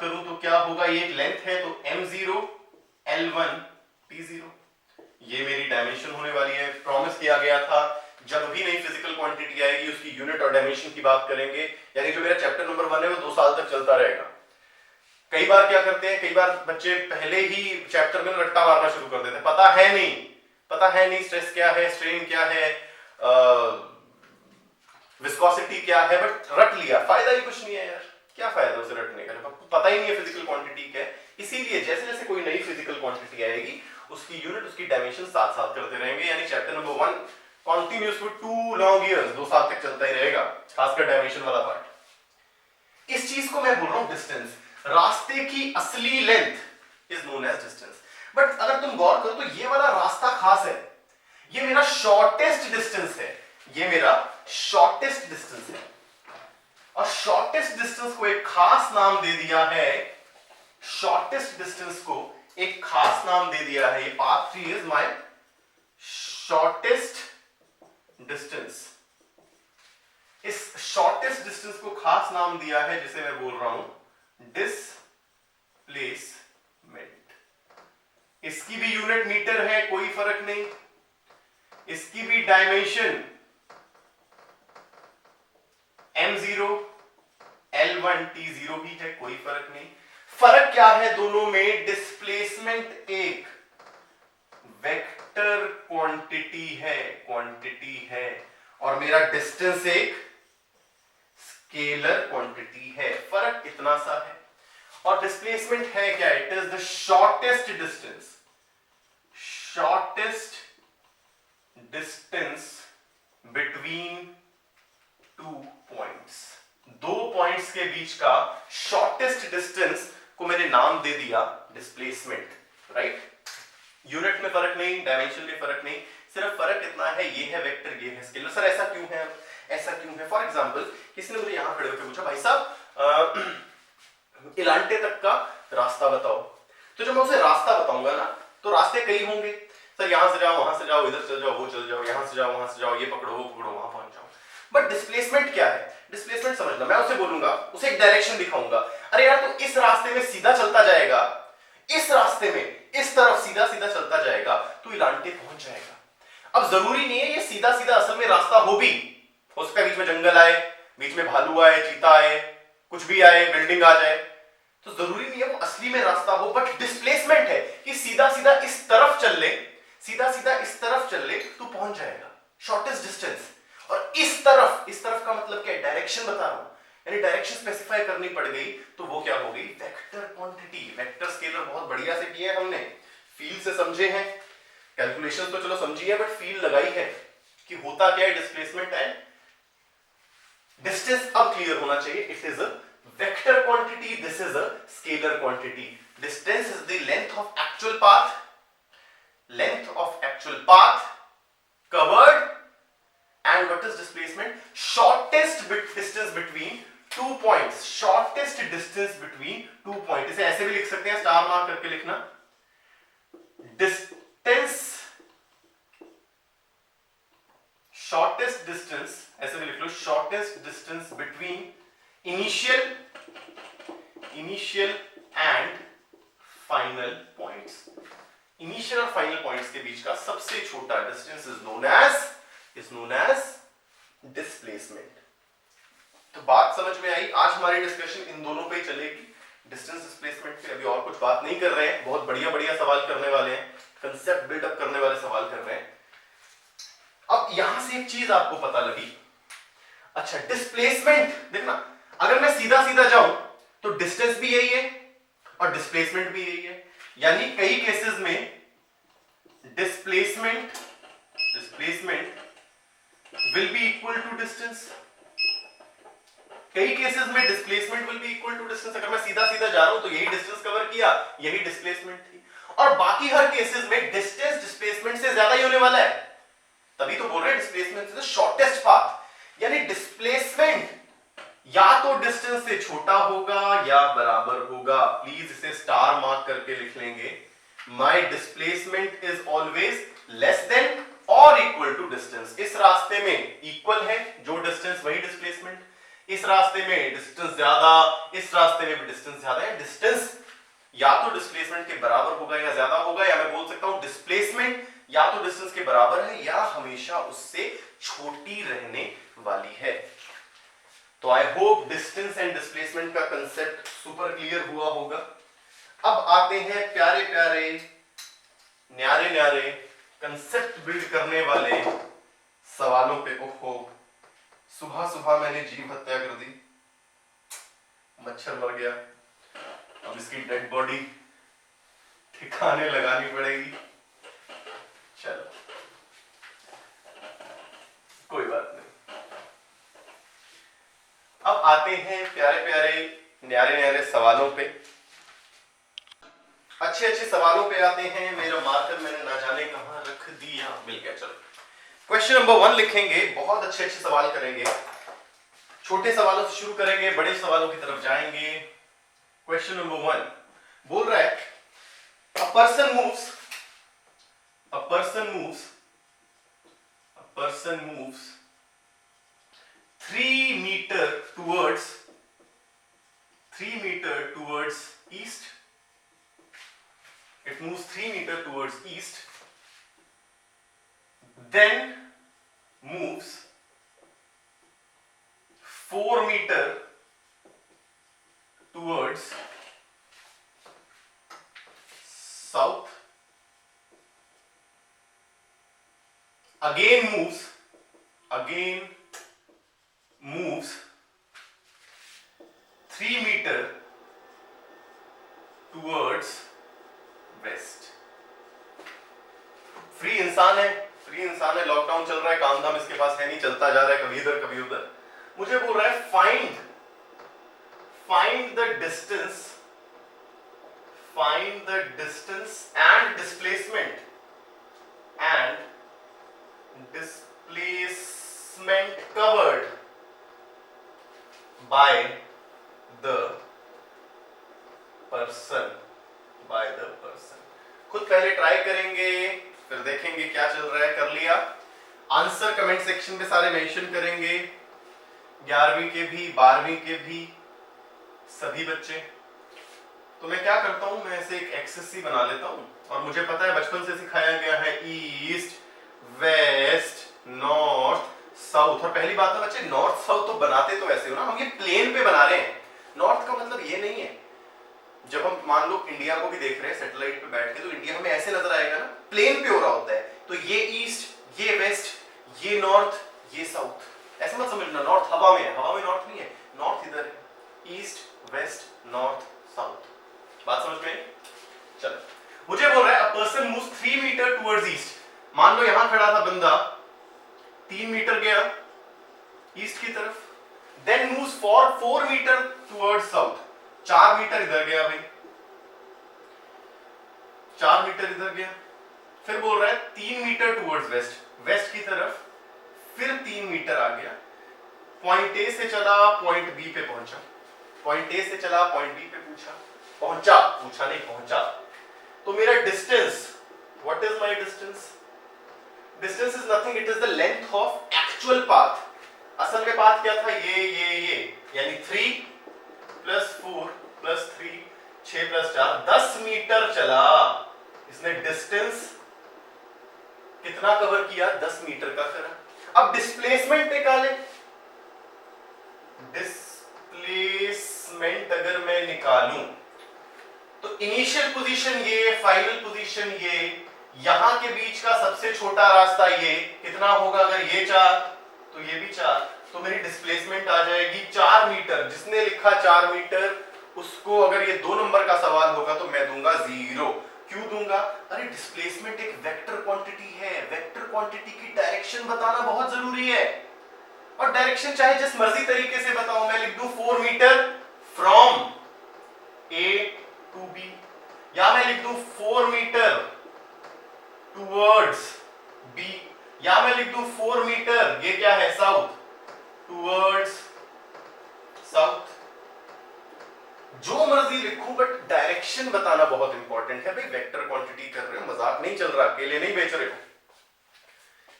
[SPEAKER 1] करूं तो क्या होगा, ये एक लेंथ है तो m0 L1 T0, ये मेरी डायमेंशन होने वाली है। प्रॉमिस किया गया था जब भी नई फिजिकल क्वांटिटी आएगी उसकी यूनिट और डायमेंशन की बात करेंगे, यानी जो मेरा चैप्टर नंबर 1 है वो 2 साल तक चलता रहेगा। कई बार क्या करते हैं, कई बार बच्चे पहले ही चैप्टर में रट्टा मारना शुरू कर देते हैं, पता है नहीं स्ट्रेस क्या है, स्ट्रेन क्या है, विस्कोसिटी क्या है, बट रट लिया, फायदा ही कुछ नहीं है यार, क्या फायदा उसे रटने का, पता ही नहीं है फिजिकल क्वांटिटी क्या है। इसीलिए जैसे जैसे कोई नई फिजिकल क्वांटिटी आएगी उसकी यूनिट, उसकी डायमेंशन साथ साथ करते रहेंगे, यानी chapter number 1 continuous for 2 long years, 2 साल तक चलता ही रहेगा, खासकर डायमेंशन वाला पार्ट। इस चीज को मैं बोल रहा हूं डिस्टेंस, रास्ते की असली length is known as distance. But अगर तुम गौर करो तो ये वाला रास्ता खास है, ये मेरा शॉर्टेस्ट डिस्टेंस है, ये मेरा शॉर्टेस्ट डिस्टेंस है, और शॉर्टेस्ट डिस्टेंस को एक खास नाम दे दिया है, शॉर्टेस्ट डिस्टेंस को एक खास नाम दे दिया है, ये path 3 is my shortest distance. इस शॉर्टेस्ट डिस्टेंस को खास नाम दिया है जिसे मैं बोल रहा हूं डिस्प्लेसमेंट। इसकी भी यूनिट मीटर है, कोई फर्क नहीं, इसकी भी डायमेंशन m0 L1 T0 ही है, कोई फर्क नहीं। फर्क क्या है दोनों में, डिस्प्लेसमेंट एक वेक्टर क्वांटिटी है और मेरा डिस्टेंस एक स्केलर क्वांटिटी है, फर्क इतना सा है। और डिस्प्लेसमेंट है क्या, it is the shortest distance between 2 points, 2 points के बीच का शॉर्टेस्ट डिस्टेंस को मैंने नाम दे दिया डिस्प्लेसमेंट, राइट। यूनिट में फर्क नहीं, डायमेंशन में फर्क नहीं, सिर्फ फर्क इतना है, ये है वेक्टर, ये है स्केलर। सर ऐसा क्यों है? फॉर एग्जांपल किसी ने मुझे यहां खड़े होकर पूछा, भाई साहब इलांटे तक का रास्ता बताओ, तो जब मैं उसे रास्ता बताऊंगा ना तो रास्ते कई होंगे, सर यहां से जाओ, वहां से जाओ, इधर चल जाओ, वो चल जाओ, यहां से जाओ, वहां से जाओ, ये पकड़ो, वो पकड़ो, वहां पहुंच जाओ। बट डिस्प्लेसमेंट क्या है, डिस्प्लेसमेंट समझना, मैं उसे बोलूंगा, उसे एक डायरेक्शन दिखाऊंगा, अरे यार तू इस रास्ते में सीधा चलता जाएगा, इस रास्ते में इस तरफ सीधा सीधा चलता जाएगा, तू इलांटे पहुंच जाएगा। अब जरूरी नहीं है ये सीधा सीधा असल में रास्ता हो सकता है बीच में जंगल आए, बीच में भालू आए, चीता आए, कुछ भी आए, बिल्डिंग आ जाए, तो जरूरी नहीं है वो असली में रास्ता हो। बट डिस्प्लेसमेंट है कि सीधा सीधा इस तरफ चल ले, तू पहुंच जाएगा, शॉर्टेस्ट डिस्टेंस। और इस तरफ का मतलब क्या है, डायरेक्शन बता रहा हूं, यानी डायरेक्शन स्पेसिफाई करनी पड़ गई, तो वो क्या हो गई, वेक्टर क्वांटिटी। वेक्टर स्केलर बहुत बढ़िया से किए हैं हमने, फील से समझे हैं, कैलकुलेशन तो चलो समझी है, बट फील लगाई है कि होता क्या है डिस्प्लेसमेंट एंड डिस्टेंस। अब क्लियर होना चाहिए, it is a vector quantity, this is a scalar quantity. Distance is the length of actual path covered, and what is displacement, shortest distance between 2 points, shortest distance between 2 point. इसे ऐसे भी लिख सकते हैं, star mark करके लिखना, distance, shortest distance, ऐसे भी लिख लो, shortest distance between initial and final points. Initial और फाइनल पॉइंट्स के बीच का सबसे छोटा distance is known as displacement. तो बात समझ में आई। आज हमारी डिस्कशन इन दोनों पे ही चलेगी, डिस्टेंस डिस्प्लेसमेंट पे अभी और कुछ बात नहीं कर रहे हैं। बहुत बढ़िया बढ़िया सवाल करने वाले हैं, कंसेप्ट बिल्डअप करने वाले सवाल कर रहे हैं। अब यहां से एक चीज आपको पता लगी, अच्छा डिस्प्लेसमेंट देखना, अगर मैं सीधा सीधा जाऊं तो डिस्टेंस भी यही है और डिस्प्लेसमेंट भी यही है, यानी कई केसेस में displacement will be equal to distance, कई केसेस में displacement will be equal to distance. अगर मैं सीधा सीधा जा रहा हूं तो यही डिस्टेंस कवर किया, यही डिस्प्लेसमेंट थी, और बाकी हर केसेस में डिस्टेंस डिस्प्लेसमेंट से ज्यादा ही होने वाला है। तभी तो बोल रहे हैं displacement is the shortest path, यानी डिस्प्लेसमेंट या तो डिस्टेंस से छोटा होगा या बराबर होगा। प्लीज इसे स्टार मार्क करके लिख लेंगे, my displacement is always less than और इक्वल टू डिस्टेंस। इस रास्ते में इक्वल है जो डिस्टेंस वही डिस्प्लेसमेंट, इस रास्ते में डिस्टेंस ज्यादा, इस रास्ते में भी डिस्टेंस ज्यादा है। डिस्टेंस या तो डिस्प्लेसमेंट के बराबर होगा या ज्यादा होगा, या मैं बोल सकता हूं डिस्प्लेसमेंट या तो डिस्टेंस के बराबर है या हमेशा उससे छोटी रहने वाली है। तो I hope distance and displacement का कंसेप्ट सुपर क्लियर हुआ होगा। अब आते हैं प्यारे प्यारे न्यारे न्यारे कंसेप्ट बिल्ड करने वाले सवालों पे। ओहो, सुबह सुबह मैंने जीव हत्या कर दी, मच्छर मर गया, अब इसकी डेड बॉडी ठिकाने लगानी पड़ेगी। चलो कोई बात नहीं। अब आते हैं प्यारे प्यारे न्यारे न्यारे सवालों पे, अच्छे अच्छे सवालों पे आते हैं। मेरा मार्कर मैंने ना जाने कहां रख दिया, मिल गया। चलो क्वेश्चन नंबर 1 लिखेंगे, बहुत अच्छे अच्छे सवाल करेंगे, छोटे सवालों से शुरू करेंगे, बड़े सवालों की तरफ जाएंगे। क्वेश्चन नंबर 1 बोल रहा है, a person moves 3 meter towards east. It moves 3 meter towards east, then moves 4 meter towards south, again moves 3 meter towards west. Free इंसान है, लॉकडाउन चल रहा है, काम धाम इसके पास है नहीं, चलता जा रहा है कभी इधर कभी उधर। मुझे बोल रहा है find the distance and displacement covered by the person। खुद पहले ट्राई करेंगे, फिर देखेंगे क्या चल रहा है। कर लिया, आंसर कमेंट सेक्शन में सारे मेंशन करेंगे, 11वीं के भी 12वीं के भी सभी बच्चे। तो मैं क्या करता हूं, मैं इसे एक एक्सेस सी बना लेता हूं, और मुझे पता है बचपन से सिखाया गया है ईस्ट वेस्ट नॉर्थ साउथ। और पहली बात है बच्चे, नॉर्थ साउथ तो बनाते तो ऐसे हो ना, हम ये प्लेन पे बना रहे हैं। नॉर्थ का मतलब ये नहीं है, जब हम मान लो इंडिया को भी देख रहे हैं सैटेलाइट पे बैठ के, तो इंडिया हमें ऐसे नजर आएगा ना, प्लेन पे हो रहा होता है। तो ये ईस्ट, ये वेस्ट, ये नॉर्थ, ये साउथ, ऐसे मत समझना नॉर्थ हवा में है, हवा में नॉर्थ नहीं है, नॉर्थ इधर है, ईस्ट वेस्ट नॉर्थ साउथ। बात समझ में? चलो, मुझे बोल रहा है a person moves 3 metre towards east. मान लो यहां खड़ा था बंदा, 3 मीटर गया ईस्ट की तरफ, then moves 4 metre towards south. 4 metre इधर गया भाई, 4 मीटर इधर गया, फिर बोल रहा है 3 मीटर टुवर्ड्स वेस्ट, वेस्ट की तरफ, फिर 3 मीटर आ गया, पॉइंट ए से चला पॉइंट बी पे पहुंचा, पॉइंट ए से चला पॉइंट बी पे पहुंचा, पूछा नहीं पहुंचा, तो मेरा distance, what is my distance? Distance is nothing, it is the length of actual path. असल में पाथ क्या था? ये यानी 3 + 4 + 3 6 + 4 10 मीटर चला। इसने डिस्टेंस कितना कवर किया? 10 मीटर का करा। अब डिस्प्लेसमेंट निकाले। डिस्प्लेसमेंट अगर मैं निकालूं तो इनिशियल पोजीशन ये, फाइनल पोजीशन ये, यहां के बीच का सबसे छोटा रास्ता ये कितना होगा? अगर ये 4 तो ये भी 4, तो मेरी डिस्प्लेसमेंट आ जाएगी 4 मीटर। जिसने लिखा 4 मीटर उसको अगर ये 2 नंबर का सवाल होगा तो मैं दूंगा 0। क्यों दूंगा? अरे डिस्प्लेसमेंट एक वेक्टर क्वांटिटी है, वेक्टर क्वांटिटी की डायरेक्शन बताना बहुत जरूरी है। और डायरेक्शन चाहे जिस मर्जी तरीके से बताऊं, मैं लिख दूं 4 metre from A to B, या मैं लिख दूं 4 मीटर टूवर्ड्स बी, या मैं लिख दूं 4 मीटर, ये क्या है? South, towards south. जो मर्जी लिखूं, बट डायरेक्शन बताना बहुत इंपॉर्टेंट है। भाई वेक्टर क्वांटिटी कर रहे हो, मजाक नहीं चल रहा, अकेले नहीं बेच रहे हो।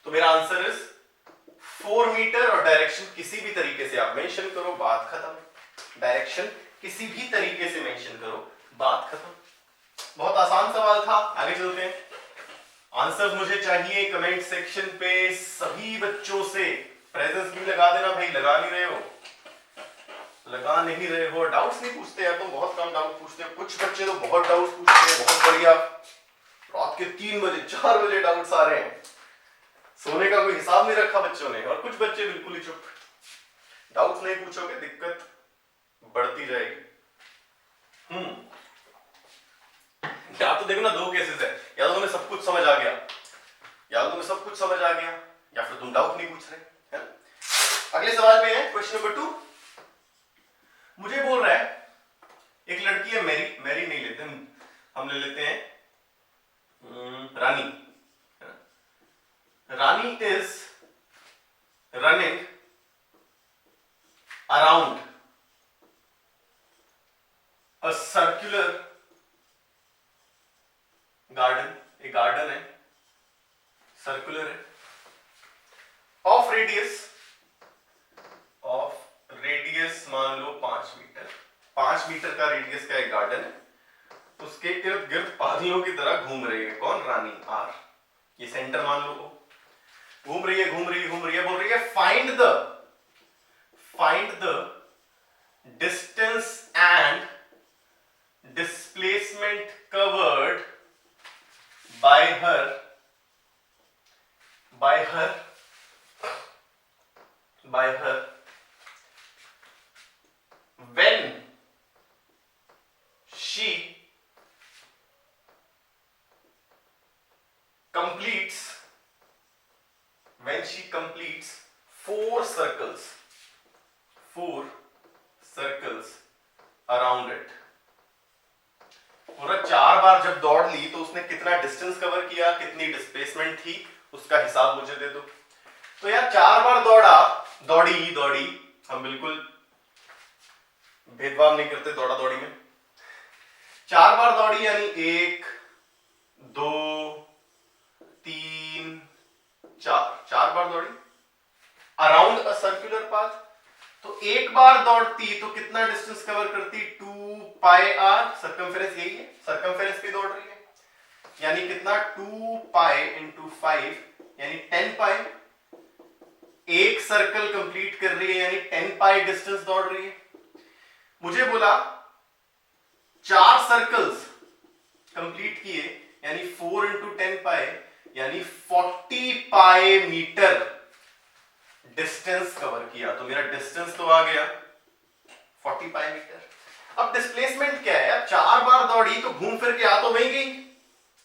[SPEAKER 1] तो मेरा आंसर इज 4 मीटर, और डायरेक्शन किसी भी तरीके से आप मेंशन करो, बात खत्म। डायरेक्शन किसी भी तरीके से मेंशन करो, बात खत्म। बहुत आसान सवाल था। आगे चलते हैं। आंसर मुझे चाहिए कमेंट सेक्शन पे सभी बच्चों से। प्रेजेंस भी लगा देना भाई, लगा नहीं रहे हो, लगा नहीं रहे हो। डाउट्स नहीं पूछते यार, तुम बहुत कम डाउट पूछते हो। कुछ बच्चे तो बहुत डाउट्स पूछते हैं, बहुत बढ़िया। रात के 3 बजे 4 बजे डाउट्स आ रहे हैं, सोने का कोई हिसाब नहीं रखा बच्चों ने। और कुछ बच्चे बिल्कुल ही चुप। डाउट्स नहीं पूछोगे दिक्कत बढ़ती जाएगी। या तो देखो ना, 2 केसेस है, या तो तुम्हें सब कुछ समझ आ गया, या तो तुम्हें सब कुछ समझ आ गया, या फिर तुम डाउट नहीं पूछ रहे, है? अगले सवाल में है क्वेश्चन नंबर 2। मुझे बोल रहा है एक लड़की है मैरी, मैरी नहीं लेते हम ले लेते हैं Rani. Rani is running around a circular garden, एक गार्डन है, सर्कुलर है, ऑफ रेडियस मान लो 5 मीटर। 5 मीटर का रेडियस का एक गार्डन है, उसके इर्द गिर्द पागलों की तरह घूम रही है। कौन? रानी, आर। ये सेंटर मान लो, घूम रही है, घूम रही है, घूम रही है, बोल रही है find the distance and displacement covered by her when she completes 4 circles around it। पूरा 4 बार जब दौड़ ली तो उसने कितना डिस्टेंस कवर किया, कितनी डिस्प्लेसमेंट थी, उसका हिसाब मुझे दे दो। तो यार 4 बार दौड़ी, हम बिल्कुल भेदभाव नहीं करते दौड़ा दौड़ी में। 4 बार दौड़ी यानी 1 2 3 4 बार दौड़ी अराउंड अ सर्कुलर पाथ। तो एक बार दौड़ती तो कितना डिस्टेंस कवर करती? 2 पाई आर, सर्कमफेरेंस यही है, सर्कमफेरेंस पे दौड़ रही है, यानी कितना? 2 पाई × 5 यानी 10 पाई। एक सर्कल कंप्लीट कर रही है यानी 10 पाई डिस्टेंस दौड़ रही है। मुझे बोला 4 सर्कल्स कंप्लीट किए यानी 4 × 10 पाई यानी 40 पाई मीटर डिस्टेंस कवर किया। तो मेरा डिस्टेंस तो आ गया 40 पाई मीटर। अब डिस्प्लेसमेंट क्या है? अब 4 बार दौड़ी तो घूम फिर के आ तो वहीं गई,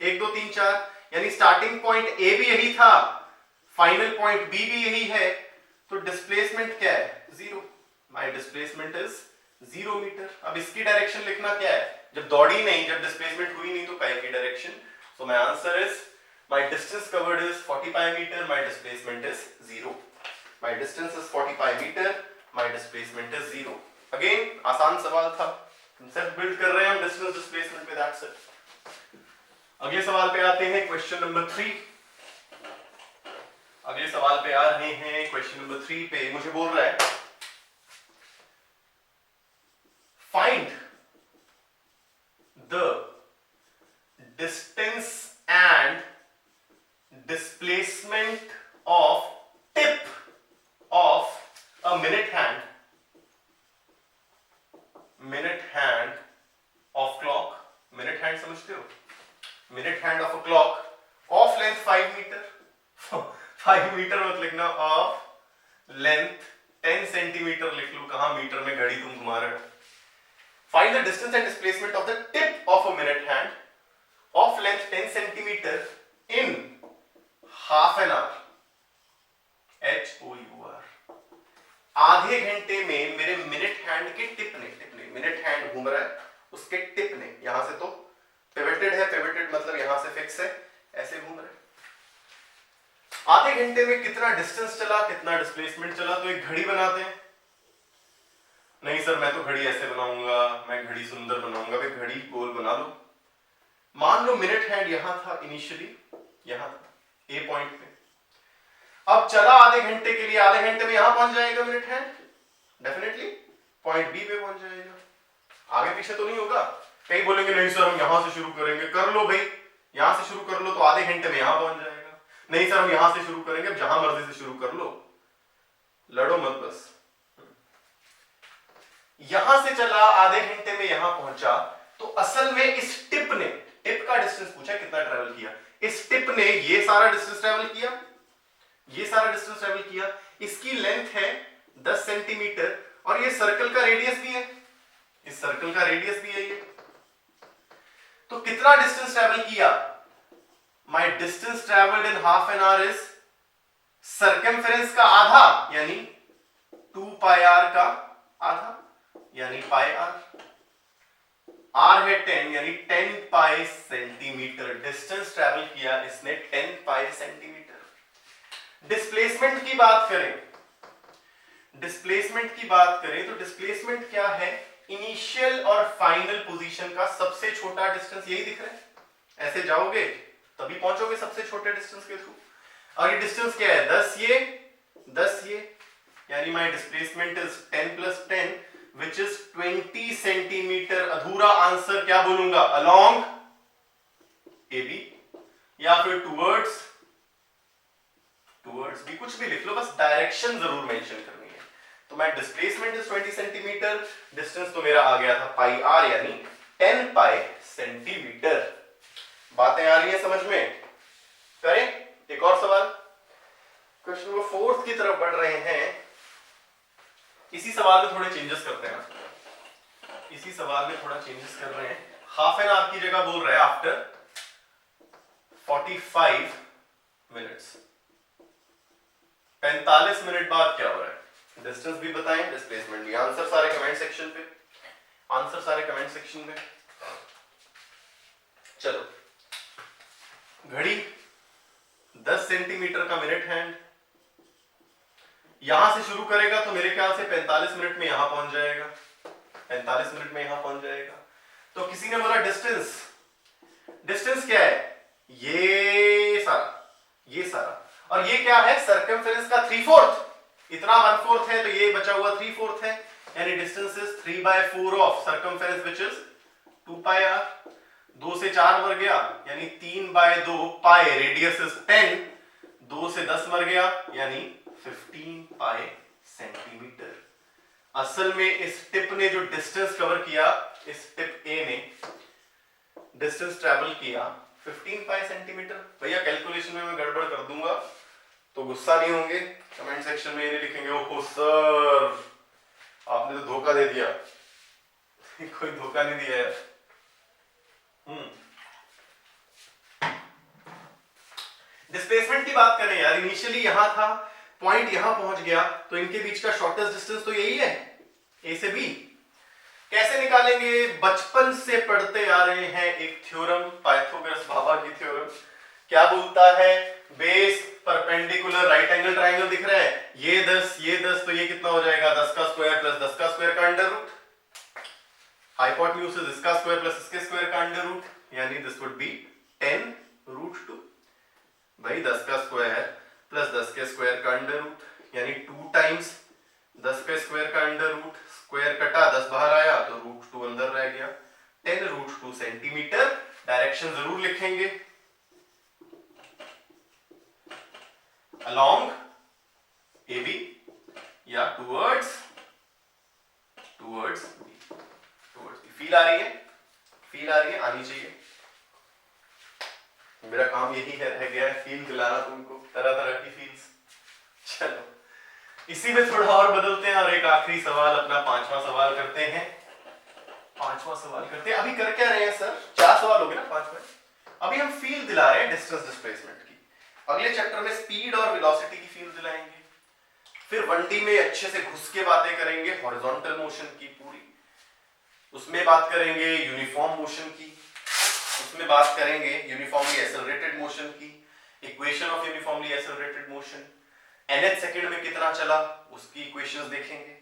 [SPEAKER 1] 1 2 3 4, यानी स्टार्टिंग पॉइंट ए भी यही था, फाइनल पॉइंट बी भी यही है, तो डिस्प्लेसमेंट क्या है? 0। My displacement is 0 metre. अब इसकी डायरेक्शन लिखना क्या है? जब दौड़ी नहीं, जब डिस्प्लेसमेंट हुई नहीं तो पाई की direction. So my answer is my distance covered is 40 pi metre, my displacement is 0। My distance is 45 metre, my displacement is 0। Again आसान सवाल था, कंसेप्ट बिल्ड कर रहे हैं हम डिस्टेंस डिस्प्लेसमेंट पे, दैट्स इट। अगले सवाल पे आते हैं, क्वेश्चन नंबर 3। अगले सवाल पे आ रहे हैं, क्वेश्चन नंबर 3 पे मुझे बोल रहा है find the distance and displacement of tip of a minute hand of clock। minute hand समझते हो? minute hand of a clock of length 5 meter 5 metre मत लिखना, of length 10 सेंटीमीटर लिख लो, कहां मीटर में घड़ी तुम घुमा रहे हो। find the distance and displacement of the tip of a minute hand of length 10 centimeter in half an hour, HOUR। आधे घंटे में मेरे मिनट हैंड के टिप ने मिनट हैंड घूम रहा है, उसके टिप ने, यहां से तो पिवटेड है, पिवटेड मतलब यहां से फिक्स है, ऐसे घूम रहा है। आधे घंटे में कितना डिस्टेंस चला, कितना डिस्प्लेसमेंट चला, तो एक घड़ी बनाते हैं। नहीं सर मैं तो घड़ी ऐसे बनाऊंगा, मैं घड़ी सुंदर बनाऊंगा, भाई घड़ी गोल बना लो। मान लो मिनट हैंड यहां था इनिशियली, यहां था ए पॉइंट पे, अब चला आधे घंटे के लिए, आधे घंटे में यहां पहुंच जाएगा minute hand, definitely point B पे पहुंच जाएगा, आगे पीछे तो नहीं होगा। कहीं बोलेंगे नहीं सर हम यहां से शुरू करेंगे, कर लो भाई, यहां से शुरू कर लो तो आधे घंटे में यहां पहुंच जाएगा। नहीं सर हम यहां से शुरू करेंगे, जहां मर्जी से शुरू कर लो, लड़ो मत बस। यहां से चला आधे घंटे में यहां पहुंचा, तो असल में इस टिप ने, टिप का डिस्टेंस पूछा कितना ट्रेवल किया, इस टिप ने ये सारा डिस्टेंस ट्रेवल किया, ये सारा डिस्टेंस ट्रेवल किया, इसकी लेंथ है 10 सेंटीमीटर और ये सर्कल का रेडियस भी है, इस सर्कल का रेडियस भी है ये। तो कितना डिस्टेंस ट्रेवल किया, my distance travelled in half an hour is circumference का आधा यानी 2 पाई आर का आधा यानी पाई आर, आर है 10 यानी 10 पाई सेंटीमीटर डिस्टेंस ट्रेवल किया इसने, 10 पाई सेंटीमीटर। डिस्प्लेसमेंट की बात करें, डिस्प्लेसमेंट की बात करें तो डिस्प्लेसमेंट क्या है, इनिशियल और फाइनल पोजीशन का सबसे छोटा डिस्टेंस, यही दिख रहा है, ऐसे जाओगे तभी पहुंचोगे सबसे छोटे डिस्टेंस के थ्रू। और ये डिस्टेंस क्या है, 10 ये यानी my displacement is 10 plus 10 which is 20 centimetre. अधूरा आंसर क्या बोलूंगा, along AB या फिर towards भी, कुछ भी लिख लो, बस डायरेक्शन जरूर मेंशन करनी है। तो मैं डिस्प्लेसमेंट इज 20 सेंटीमीटर, डिस्टेंस तो मेरा आ गया था पाई आर यानी 10 पाई सेंटीमीटर। बातें आ रही है समझ में? करें एक और सवाल, क्वेश्चन नंबर 4 की तरफ बढ़ रहे हैं। इसी सवाल में थोड़े चेंजेस करते हैं, इसी सवाल में थोड़ा चेंजेस कर रहे हैं। हाफ एन आवर की जगह बोल रहे हैं आफ्टर 45 मिनट्स, 45 मिनट बाद क्या हो रहा है, डिस्टेंस भी बताएं, डिस्प्लेसमेंट भी। आंसर सारे कमेंट सेक्शन पे, आंसर सारे कमेंट सेक्शन में। चलो घड़ी 10 सेंटीमीटर का मिनट हैंड, यहां से शुरू करेगा तो मेरे ख्याल से 45 मिनट में यहां पहुंच जाएगा, 45 मिनट में यहां पहुंच जाएगा। तो किसी ने बोला डिस्टेंस, डिस्टेंस क्या है, ये सारा और ये क्या है, सर्कमफेरेंस का 3/4, इतना 1/4 है तो ये बचा हुआ 3/4 है, यानी distance is 3/4 of circumference which is 2 pi r. 2 से 4 मर गया यानी 3/2 पाई, रेडियस इज 10, 2 से 10 मर गया यानी 15 पाई सेंटीमीटर। असल में इस टिप ने जो डिस्टेंस कवर किया, इस टिप ए ने डिस्टेंस ट्रैवल किया 15 पाई सेंटीमीटर। भैया कैलकुलेशन में मैं गड़बड़ कर दूंगा तो गुस्सा नहीं होंगे, कमेंट सेक्शन में ये नहीं लिखेंगे ओहो सर आपने तो धोखा दे दिया। कोई धोखा नहीं दिया यार। डिस्प्लेसमेंट की बात करें यार, इनिशियली यहां था, पॉइंट यहां पहुंच गया, तो इनके बीच का शॉर्टेस्ट डिस्टेंस तो यही है, ए से बी। कैसे निकालेंगे, बचपन से पढ़ते आ रहे हैं एक थ्योरम, पाइथागोरस बाबा की थ्योरम। क्या बोलता है, base perpendicular right angle triangle दिख रहा है, ये 10 तो ये कितना हो जाएगा 10 का स्क्वायर प्लस 10 का स्क्वायर का अंडर रूट, हाइपोटेन्यूज इसका स्क्वायर प्लस इसके स्क्वायर का अंडर रूट, यानी दिस वुड बी 10 रूट 2। भाई 10 का स्क्वायर प्लस 10 के स्क्वायर का अंडर रूट, यानी 2 टाइम्स 10 के स्क्वायर का अंडर रूट, स्क्वायर कटा 10 बाहर आया तो रूट 2 अंदर रह गया, 10 रूट 2 सेंटीमीटर। डायरेक्शन जरूर लिखेंगे, along AB या towards B। फील आ रही है, फील आ रही है, आनी चाहिए। मेरा काम यही है, रह गया है फील दिलाना तुमको, तरह तरह की फील्स। चलो इसी में थोड़ा और बदलते हैं और एक आखिरी सवाल, अपना 5वां सवाल करते हैं। 5वां सवाल करते हैं। अभी कर क्या रहे हैं सर, 4 सवाल हो गए ना 5 में। अभी हम फील दिला रहे हैं डिस्टेंस डिस्प्लेसमेंट की, अगले चैप्टर में स्पीड और वेलोसिटी की फील दिलाएंगे, फिर 1D में अच्छे से घुस के बातें करेंगे हॉरिजॉन्टल मोशन की पूरी, उसमें बात करेंगे यूनिफॉर्म मोशन की, उसमें बात करेंगे यूनिफॉर्मली एक्सेलरेटेड मोशन की, equation of uniformly accelerated motion, nth second में कितना चला उसकी इक्वेशंस देखेंगे,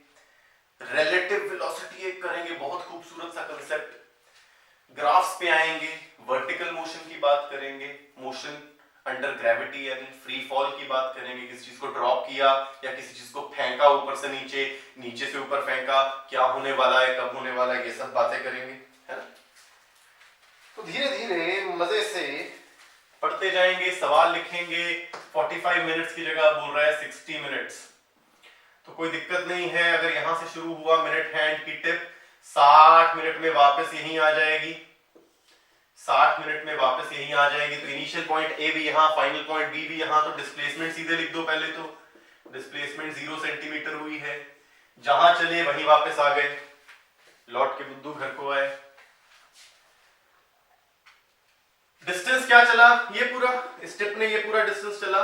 [SPEAKER 1] रिलेटिव वेलोसिटी एक करेंगे, बहुत खूबसूरत सा कांसेप्ट, ग्राफ्स पे आएंगे, वर्टिकल मोशन की बात करेंगे, मोशन अंडर ग्रेविटी यानी फ्री फॉल की बात करेंगे, किसी चीज को ड्रॉप किया या किसी चीज को फेंका ऊपर से नीचे, नीचे से ऊपर फेंका, क्या होने वाला है, कब होने वाला है, ये सब बातें करेंगे, है ना। तो धीरे धीरे मजे से पढ़ते जाएंगे, सवाल लिखेंगे। 45 मिनट्स की जगह बोल रहा है 60 मिनट्स, तो कोई दिक्कत नहीं है। अगर यहां से शुरू हुआ मिनट हैंड की टिप 60 मिनट में वापस यहीं आ जाएगी, 60 मिनट में वापस यहीं आ जाएगी। तो इनिशियल पॉइंट ए भी यहाँ, फाइनल पॉइंट बी भी यहाँ, तो डिस्प्लेसमेंट सीधे लिख दो। पहले तो डिस्प्लेसमेंट 0 सेंटीमीटर हुई है, जहां चले वहीं वापस आ गए, लौट के बुद्धू घर को आए। डिस्टेंस क्या चला, ये पूरा स्टेप ने ये पूरा डिस्टेंस चला,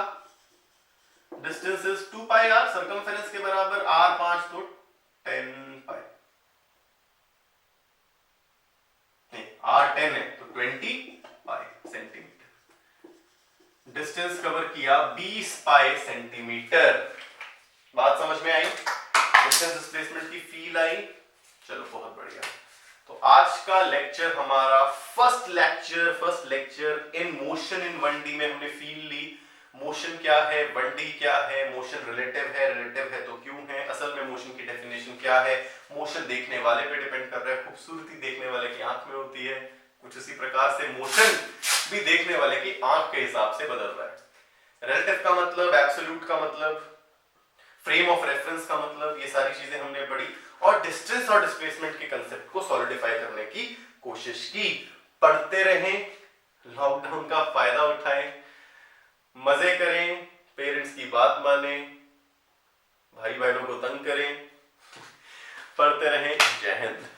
[SPEAKER 1] distance is 2 pi r, circumference के बराबर r 5 तो 10 पाई, नहीं r 10 है तो 20 पाई सेंटीमीटर। डिस्टेंस कवर किया 20 पाई सेंटीमीटर। बात समझ में आई, डिस्टेंस डिस्प्लेसमेंट की फील आई। चलो बहुत बढ़िया। तो आज का लेक्चर हमारा first lecture in motion in 1D में हमने फील ली। मोशन क्या है, 1D क्या है, मोशन रिलेटिव है तो क्यों है, असल में मोशन की डेफिनेशन क्या है, मोशन देखने वाले पे डिपेंड कर रहा है, खूबसूरती देखने वाले की आंख में होती है, कुछ उसी प्रकार से मोशन भी देखने वाले की आंख के हिसाब से बदल रहा है। रिलेटिव का मतलब, एब्सोल्यूट का मतलब, फ्रेम ऑफ रेफरेंस का मतलब, ये सारी चीजें हमने पढ़ी और डिस्टेंस और डिस्प्लेसमेंट के कंसेप्ट को सॉलिडिफाई करने की कोशिश की। पढ़ते रहें, लॉकडाउन का फायदा उठाएं, मजे करें, पेरेंट्स की बात मानें, भाई बहनों को तंग करें, पढ़ते रहें। जय हिंद।